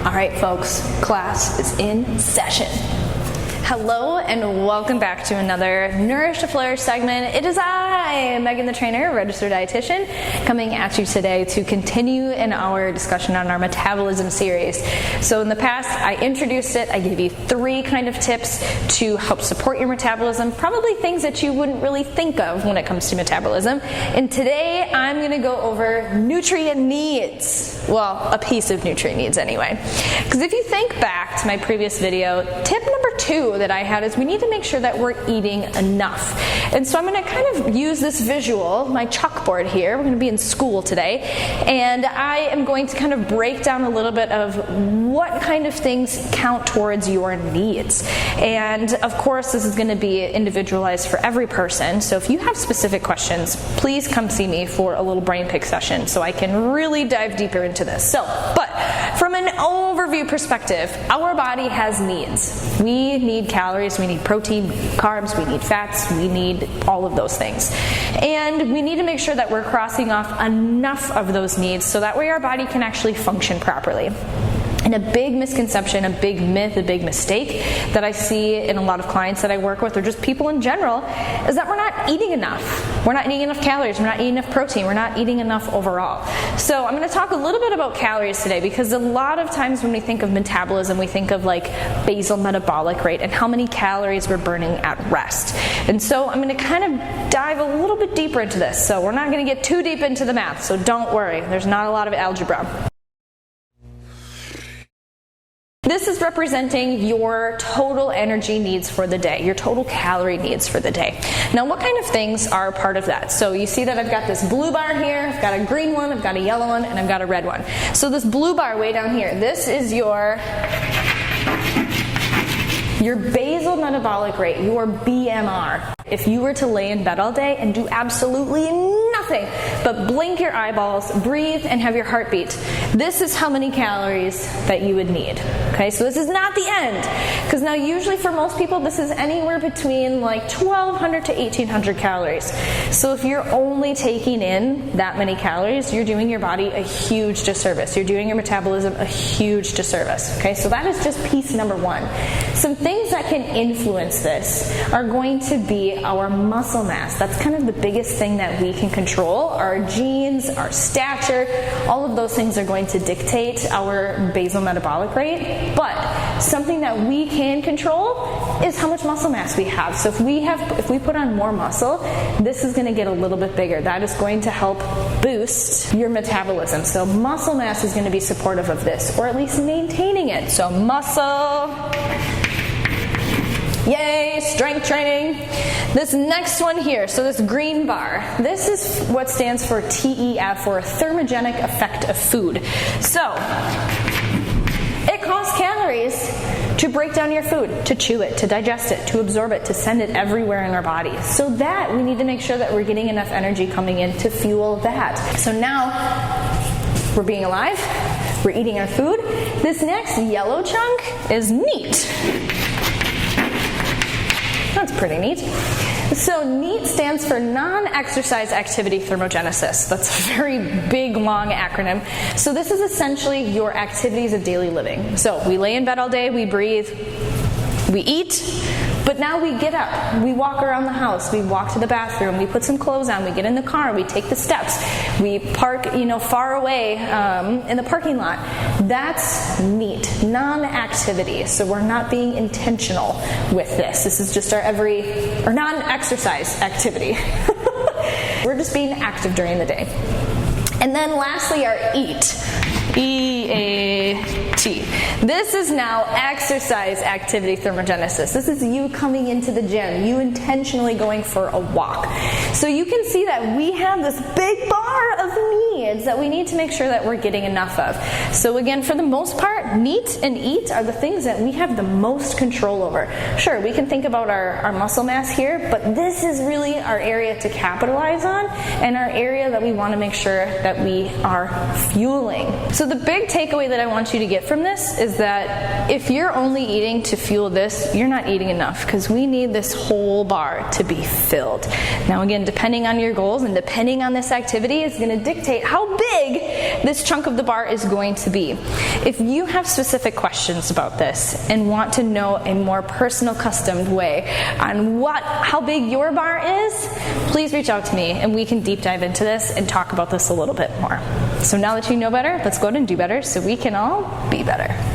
All right, folks, class is in session. Hello and welcome back to another Nourish to Flourish segment. It is I, Megan the trainer, registered dietitian, coming at you today to continue in our discussion on our metabolism series. So in the past, I introduced it. I gave you 3 kind of tips to help support your metabolism, probably things that you wouldn't really think of when it comes to metabolism. And today, I'm going to go over nutrient needs. Well, a piece of nutrient needs anyway. Because if you think back to my previous video, tip number 2 that I had is we need to make sure that we're eating enough. And so I'm going to kind of use this visual, my chalkboard here. We're going to be in school today, and I am going to kind of break down a little bit of what kind of things count towards your needs. And of course, this is going to be individualized for every person. So if you have specific questions, please come see me for a little brain pick session so I can really dive deeper into this. But from an overview perspective, our body has needs. We need calories, we need protein, carbs, we need fats, we need all of those things. And we need to make sure that we're crossing off enough of those needs so that way our body can actually function properly. And a big misconception, a big myth, a big mistake that I see in a lot of clients that I work with, or just people in general, is that we're not eating enough. We're not eating enough calories, we're not eating enough protein, we're not eating enough overall. So I'm going to talk a little bit about calories today, because a lot of times when we think of metabolism, we think of like basal metabolic rate and how many calories we're burning at rest. And so I'm going to kind of dive a little bit deeper into this. So we're not going to get too deep into the math, so don't worry, there's not a lot of algebra. This is representing your total energy needs for the day, your total calorie needs for the day. Now, what kind of things are part of that? So you see that I've got this blue bar here, I've got a green one, I've got a yellow one, and I've got a red one. So this blue bar way down here, this is your basal metabolic rate, your BMR. If you were to lay in bed all day and do absolutely nothing but blink your eyeballs, breathe, and have your heart beat, this is how many calories that you would need. Okay, so this is not the end, because now usually for most people this is anywhere between like 1,200 to 1,800 calories. So if you're only taking in that many calories, you're doing your body a huge disservice. You're doing your metabolism a huge disservice. Okay, so that is just piece number 1. Some things that can influence this are going to be our muscle mass. That's kind of the biggest thing that we can control. Our genes, our stature, all of those things are going to dictate our basal metabolic rate. But something that we can control is how much muscle mass we have. So if we put on more muscle, this is going to get a little bit bigger. That is going to help boost your metabolism. So muscle mass is going to be supportive of this, or at least maintaining it. So muscle. Yay, strength training. This next one here, so this green bar, this is what stands for TEF, or thermogenic effect of food. So, it costs calories to break down your food, to chew it, to digest it, to absorb it, to send it everywhere in our body. So that, we need to make sure that we're getting enough energy coming in to fuel that. So now, we're being alive, we're eating our food. This next yellow chunk is NEAT. That's pretty neat. So NEAT stands for non-exercise activity thermogenesis. That's a very big, long acronym. So this is essentially your activities of daily living. So we lay in bed all day, we breathe, we eat, but now we get up, we walk around the house, we walk to the bathroom, we put some clothes on, we get in the car, we take the steps, we park, far away in the parking lot. That's NEAT, non-activity. So we're not being intentional with this. This is just our non-exercise activity. We're just being active during the day. And then lastly, our EAT. E-A-T. This is now exercise activity thermogenesis. This is you coming into the gym, you intentionally going for a walk. So you can see that we have this big bar of needs that we need to make sure that we're getting enough of. So again, for the most part, NEAT and EAT are the things that we have the most control over. Sure, we can think about our muscle mass here, but this is really our area to capitalize on and our area that we want to make sure that we are fueling. So the big takeaway that I want you to get from this is that if you're only eating to fuel this, you're not eating enough, because we need this whole bar to be filled. Now again, depending on your goals and depending on this activity is going to dictate how big this chunk of the bar is going to be. If you have specific questions about this and want to know a more personal, customed way on how big your bar is, please reach out to me and we can deep dive into this and talk about this a little bit more. So now that you know better, let's go out and do better so we can all be better.